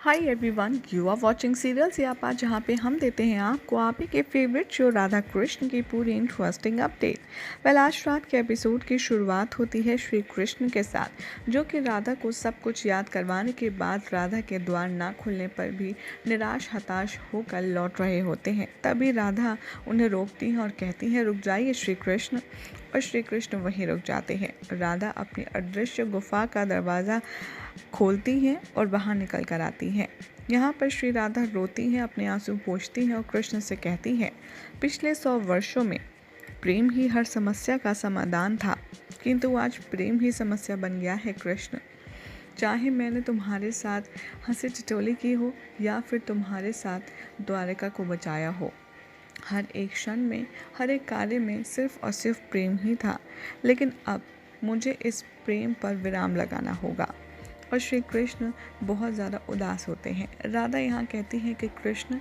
Hi everyone, you are watching serials यापा, जहाँ पे हम देते हैं आपको आप ही के फेवरेट शो राधा कृष्ण की पूरी इंटरेस्टिंग अपडेट। आज रात के एपिसोड की शुरुआत होती है श्री कृष्ण के साथ, जो कि राधा को सब कुछ याद करवाने के बाद राधा के द्वार ना खुलने पर भी निराश हताश होकर लौट रहे होते हैं। तभी राधा उन्हें रोकती है और कहती है, रुक जाइए श्री कृष्ण। और श्री कृष्ण वहीं रुक जाते हैं। राधा अपनी अदृश्य गुफा का दरवाज़ा खोलती हैं और बाहर निकल कर आती हैं। यहाँ पर श्री राधा रोती हैं, अपने आंसू पोंछती हैं और कृष्ण से कहती हैं, पिछले 100 वर्षों में प्रेम ही हर समस्या का समाधान था, किंतु आज प्रेम ही समस्या बन गया है कृष्ण। चाहे मैंने तुम्हारे साथ हंसी ठिठोली की हो या फिर तुम्हारे साथ द्वारिका को बचाया हो, हर एक क्षण में, हर एक कार्य में सिर्फ और सिर्फ प्रेम ही था। लेकिन अब मुझे इस प्रेम पर विराम लगाना होगा। और श्री कृष्ण बहुत ज़्यादा उदास होते हैं। राधा यहाँ कहती है कि कृष्ण,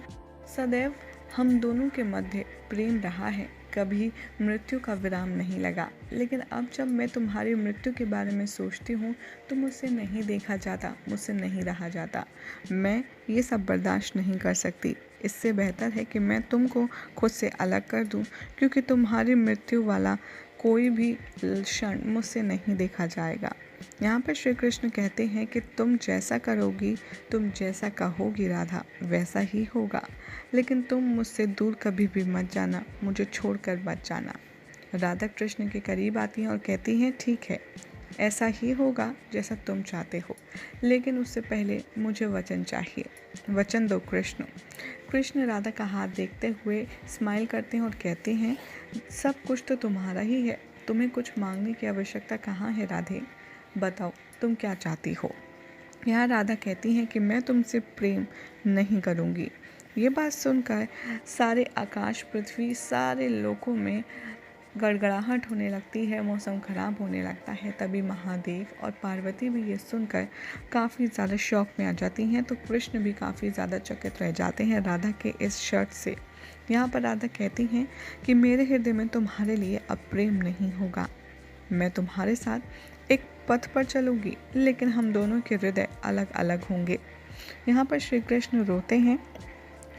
सदैव हम दोनों के मध्य प्रेम रहा है, कभी मृत्यु का विराम नहीं लगा। लेकिन अब जब मैं तुम्हारी मृत्यु के बारे में सोचती हूँ तो मुझसे नहीं देखा जाता, मुझसे नहीं रहा जाता। मैं ये सब बर्दाश्त नहीं कर सकती। इससे बेहतर है कि मैं तुमको खुद से अलग कर दूँ, क्योंकि तुम्हारी मृत्यु वाला कोई भी क्षण मुझसे नहीं देखा जाएगा। यहाँ पर श्री कृष्ण कहते हैं कि तुम जैसा करोगी, तुम जैसा कहोगी राधा, वैसा ही होगा। लेकिन तुम मुझसे दूर कभी भी मत जाना, मुझे छोड़कर मत जाना। राधा कृष्ण के करीब आती हैं और कहती हैं, ठीक है, ऐसा ही होगा जैसा तुम चाहते हो, लेकिन उससे पहले मुझे वचन चाहिए। वचन दो कृष्ण। कृष्ण राधा का हाथ देखते हुए स्माइल करते हैं और कहते हैं, सब कुछ तो तुम्हारा ही है, तुम्हें कुछ मांगने की आवश्यकता कहाँ है राधे, बताओ तुम क्या चाहती हो। यहाँ राधा कहती हैं कि मैं तुमसे प्रेम नहीं करूँगी। ये बात सुनकर सारे आकाश, पृथ्वी, सारे लोकों में गड़गड़ाहट होने लगती है, मौसम खराब होने लगता है। तभी महादेव और पार्वती भी ये सुनकर काफ़ी ज़्यादा शौक में आ जाती हैं। तो कृष्ण भी काफ़ी ज़्यादा चकित रह जाते हैं राधा के इस शर्त से। यहाँ पर राधा कहती हैं कि मेरे हृदय में तुम्हारे लिए अब प्रेम नहीं होगा। मैं तुम्हारे साथ एक पथ पर चलूँगी, लेकिन हम दोनों के हृदय अलग अलग होंगे। यहाँ पर श्री कृष्ण रोते हैं,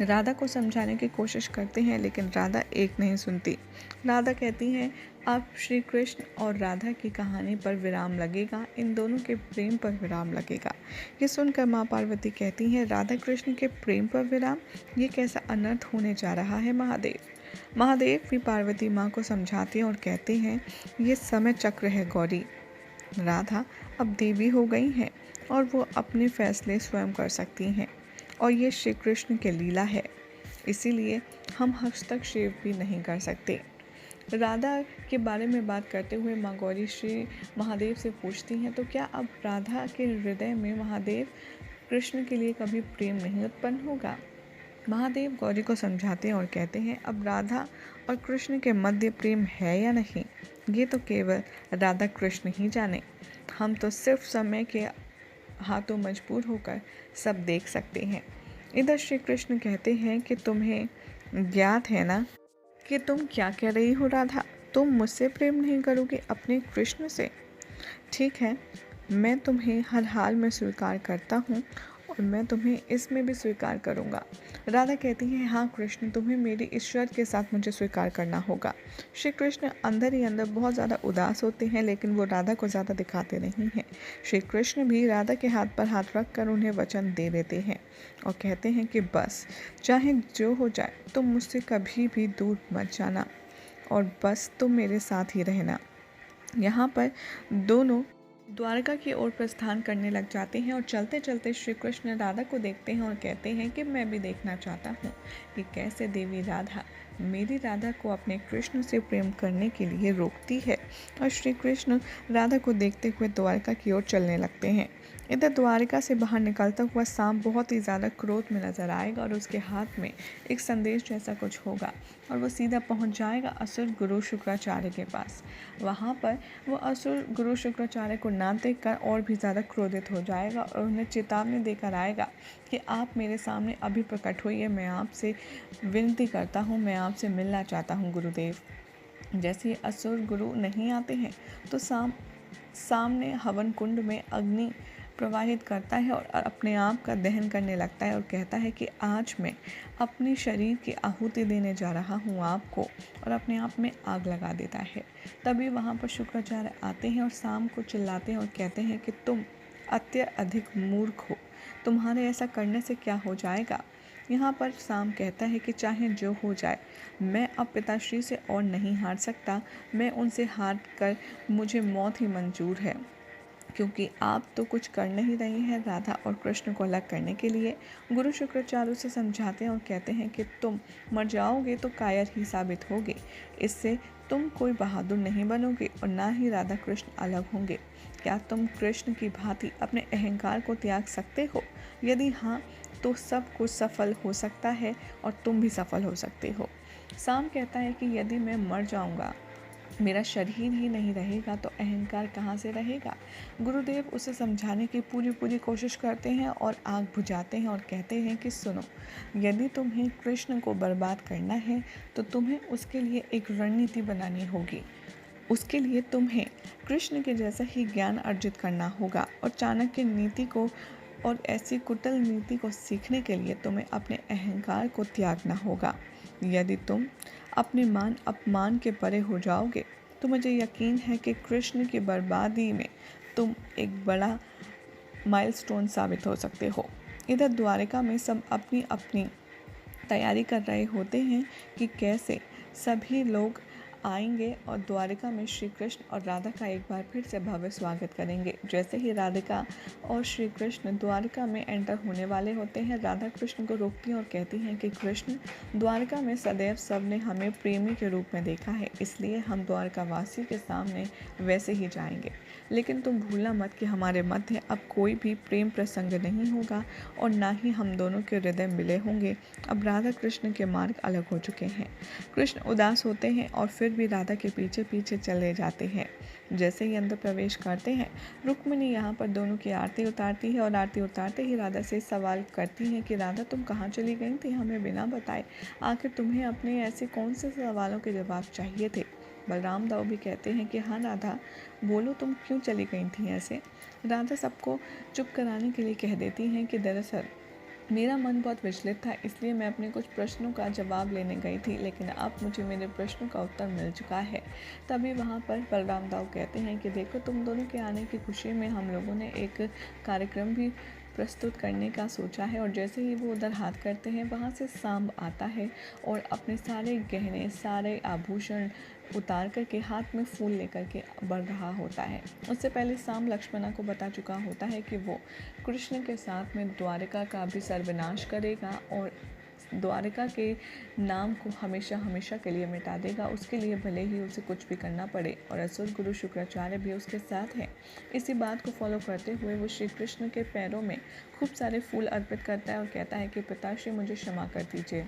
राधा को समझाने की कोशिश करते हैं, लेकिन राधा एक नहीं सुनती। राधा कहती हैं, अब श्री कृष्ण और राधा की कहानी पर विराम लगेगा, इन दोनों के प्रेम पर विराम लगेगा। ये सुनकर माँ पार्वती कहती हैं, राधा कृष्ण के प्रेम पर विराम, ये कैसा अनर्थ होने जा रहा है महादेव। महादेव भी पार्वती माँ को समझाते हैं और कहते हैं, ये समय चक्र है गौरी। राधा अब देवी हो गई हैं और वो अपने फैसले स्वयं कर सकती हैं, और ये श्री कृष्ण की लीला है, इसीलिए हम हस्तक्षेप भी नहीं कर सकते। राधा के बारे में बात करते हुए माँ गौरी श्री महादेव से पूछती हैं, तो क्या अब राधा के हृदय में महादेव कृष्ण के लिए कभी प्रेम नहीं उत्पन्न होगा। महादेव गौरी को समझाते हैं और कहते हैं, अब राधा और कृष्ण के मध्य प्रेम है या नहीं, ये तो केवल राधा कृष्ण ही जाने। हम तो सिर्फ समय के हाथों मजबूर होकर सब देख सकते हैं। इधर श्री कृष्ण कहते हैं कि तुम्हें ज्ञात है ना कि तुम क्या कह रही हो राधा, तुम मुझसे प्रेम नहीं करोगे, अपने कृष्ण से। ठीक है, मैं तुम्हें हर हाल में स्वीकार करता हूँ और मैं तुम्हें इसमें भी स्वीकार करूँगा। राधा कहती है, हाँ कृष्ण, तुम्हें मेरी इस शर्त के साथ मुझे स्वीकार करना होगा। श्री कृष्ण अंदर ही अंदर बहुत ज़्यादा उदास होते हैं, लेकिन वो राधा को ज़्यादा दिखाते नहीं हैं। श्री कृष्ण भी राधा के हाथ पर हाथ रख कर उन्हें वचन दे देते हैं और कहते हैं कि बस चाहे जो हो जाए, तुम मुझसे कभी भी दूर मत जाना और बस तुम मेरे साथ ही रहना। यहाँ पर दोनों द्वारका की ओर प्रस्थान करने लग जाते हैं और चलते चलते श्री कृष्ण राधा को देखते हैं और कहते हैं कि मैं भी देखना चाहता हूँ कि कैसे देवी राधा मेरी राधा को अपने कृष्ण से प्रेम करने के लिए रोकती है। और श्री कृष्ण राधा को देखते हुए द्वारका की ओर चलने लगते हैं। इधर द्वारिका से बाहर निकलता हुआ सांप बहुत ही ज़्यादा क्रोध में नजर आएगा और उसके हाथ में एक संदेश जैसा कुछ होगा और वो सीधा पहुंच जाएगा असुर गुरु शुक्राचार्य के पास। वहाँ पर वो असुर गुरु शुक्राचार्य को ना देखकर और भी ज़्यादा क्रोधित हो जाएगा और उन्हें चेतावनी देकर आएगा कि आप मेरे सामने अभी प्रकट होइए, मैं आपसे विनती करता हूँ, मैं आपसे मिलना चाहता हूँ गुरुदेव। जैसे असुर गुरु नहीं आते हैं तो सामने हवन कुंड में अग्नि प्रवाहित करता है और अपने आप का दहन करने लगता है और कहता है कि आज मैं अपने शरीर की आहुति देने जा रहा हूँ आपको, और अपने आप में आग लगा देता है। तभी वहाँ पर शुक्राचार्य आते हैं और शाम को चिल्लाते हैं और कहते हैं कि तुम अत्यधिक मूर्ख हो, तुम्हारे ऐसा करने से क्या हो जाएगा। यहाँ पर शाम कहता है कि चाहे जो हो जाए, मैं अब पिताश्री से और नहीं हार सकता, मैं उनसे हार कर मुझे मौत ही मंजूर है, क्योंकि आप तो कुछ कर नहीं रही हैं राधा और कृष्ण को अलग करने के लिए। गुरु शुक्राचार्य उसे समझाते हैं और कहते हैं कि तुम मर जाओगे तो कायर ही साबित होगे, इससे तुम कोई बहादुर नहीं बनोगे और ना ही राधा कृष्ण अलग होंगे। क्या तुम कृष्ण की भांति अपने अहंकार को त्याग सकते हो? यदि हाँ, तो सब कुछ सफल हो सकता है और तुम भी सफल हो सकते हो। शाम कहता है कि यदि मैं मर जाऊंगा, मेरा शरीर ही नहीं रहेगा, तो अहंकार कहाँ से रहेगा। गुरुदेव उसे समझाने की पूरी कोशिश करते हैं और आग बुझाते हैं और कहते हैं कि सुनो, यदि तुम्हें कृष्ण को बर्बाद करना है तो तुम्हें उसके लिए एक रणनीति बनानी होगी। उसके लिए तुम्हें कृष्ण के जैसा ही ज्ञान अर्जित करना होगा और चाणक्य नीति को और ऐसी कुटिल नीति को सीखने के लिए तुम्हें अपने अहंकार को त्यागना होगा। यदि तुम अपने मान अपमान के परे हो जाओगे तो मुझे यकीन है कि कृष्ण की बर्बादी में तुम एक बड़ा माइलस्टोन साबित हो सकते हो। इधर द्वारिका में सब अपनी अपनी तैयारी कर रहे होते हैं कि कैसे सभी लोग आएंगे और द्वारिका में श्री कृष्ण और राधा का एक बार फिर से भव्य स्वागत करेंगे। जैसे ही राधिका और श्री कृष्ण द्वारिका में एंटर होने वाले होते हैं, राधा कृष्ण को रोकती हैं और कहती हैं कि कृष्ण, द्वारिका में सदैव सबने हमें प्रेमी के रूप में देखा है, इसलिए हम द्वारकावासी के सामने वैसे ही जाएंगे। लेकिन तुम भूलना मत कि हमारे मध्य अब कोई भी प्रेम प्रसंग नहीं होगा और ना ही हम दोनों के हृदय मिले होंगे। अब राधा कृष्ण के मार्ग अलग हो चुके हैं। कृष्ण उदास होते हैं और फिर भी राधा के पीछे पीछे चले जाते हैं। जैसे ही अंदर प्रवेश करते हैं, रुक्मिणी यहाँ पर दोनों की आरती उतारती है और आरती उतारते ही राधा से सवाल करती हैं कि राधा, तुम कहाँ चली गई थी हमें बिना बताए? आखिर तुम्हें अपने ऐसे कौन से सवालों के जवाब चाहिए थे? बलराम दाऊ भी कहते हैं कि हाँ राधा, बोलो तुम क्यों चली गई थी ऐसे। राधा सबको चुप कराने के लिए कह देती हैं कि दरअसल मेरा मन बहुत विचलित था, इसलिए मैं अपने कुछ प्रश्नों का जवाब लेने गई थी, लेकिन अब मुझे मेरे प्रश्नों का उत्तर मिल चुका है। तभी वहाँ पर बलराम दाऊ कहते हैं कि देखो, तुम दोनों के आने की खुशी में हम लोगों ने एक कार्यक्रम भी प्रस्तुत करने का सोचा है। और जैसे ही वो उधर हाथ करते हैं, वहाँ से सांब आता है और अपने सारे गहने, सारे आभूषण उतार करके हाथ में फूल लेकर के बढ़ रहा होता है। उससे पहले सांब लक्ष्मणा को बता चुका होता है कि वो कृष्ण के साथ में द्वारिका का भी सर्वनाश करेगा और द्वारिका के नाम को हमेशा हमेशा के लिए मिटा देगा। उसके लिए भले ही उसे कुछ भी करना पड़े। और असुर गुरु शुक्राचार्य भी उसके साथ हैं। इसी बात को फॉलो करते हुए वो श्री कृष्ण के पैरों में खूब सारे फूल अर्पित करता है और कहता है कि पिताश्री, मुझे क्षमा कर दीजिए।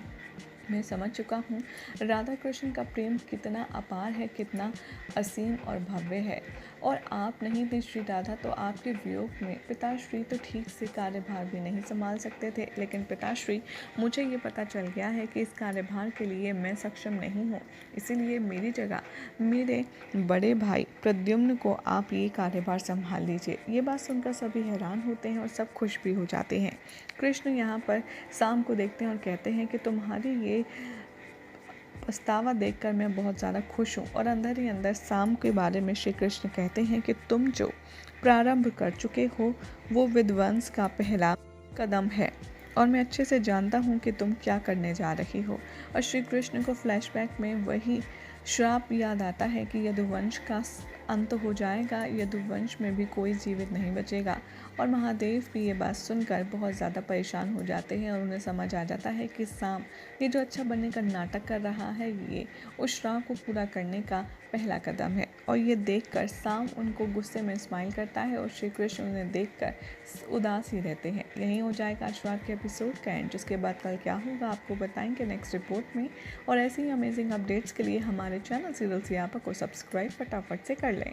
मैं समझ चुका हूँ राधा कृष्ण का प्रेम कितना अपार है, कितना असीम और भव्य है, और आप नहीं थी श्री राधा तो आपके वियोग में पिताश्री तो ठीक से कार्यभार भी नहीं संभाल सकते थे। लेकिन पिताश्री, मुझे ये पता चल गया है कि इस कार्यभार के लिए मैं सक्षम नहीं हूँ, इसीलिए मेरी जगह मेरे बड़े भाई प्रद्युम्न को आप ये कार्यभार संभाल लीजिए। ये बात सुनकर सभी हैरान होते हैं और सब खुश भी हो जाते हैं। कृष्ण यहाँ पर शाम को देखते हैं और कहते हैं कि तुम्हारी ये पछतावा देखकर मैं बहुत ज़्यादा खुश हूँ। और अंदर ही अंदर शाम के बारे में श्री कृष्ण कहते हैं कि तुम जो प्रारंभ कर चुके हो वो विध्वंस का पहला कदम है, और मैं अच्छे से जानता हूँ कि तुम क्या करने जा रही हो। और श्री कृष्ण को फ्लैशबैक में वही श्राप याद आता है कि यदुवंश का अंत हो जाएगा, यदुवंश में भी कोई जीवित नहीं बचेगा। और महादेव भी ये बात सुनकर बहुत ज़्यादा परेशान हो जाते हैं और उन्हें समझ आ जाता है कि शाम ये जो अच्छा बनने का नाटक कर रहा है, ये उस श्राप को पूरा करने का पहला कदम है। और ये देखकर शाम उनको गुस्से में स्माइल करता है और श्री कृष्ण उन्हें देखकर उदास ही रहते हैं। यही हो जाएगा आज रात के एपिसोड का एंड, जिसके बाद कल क्या होगा आपको बताएंगे नेक्स्ट रिपोर्ट में। और ऐसी ही अमेजिंग अपडेट्स के लिए हमारे चैनल सीरियल सियापा को सब्सक्राइब फटाफट से कर लें।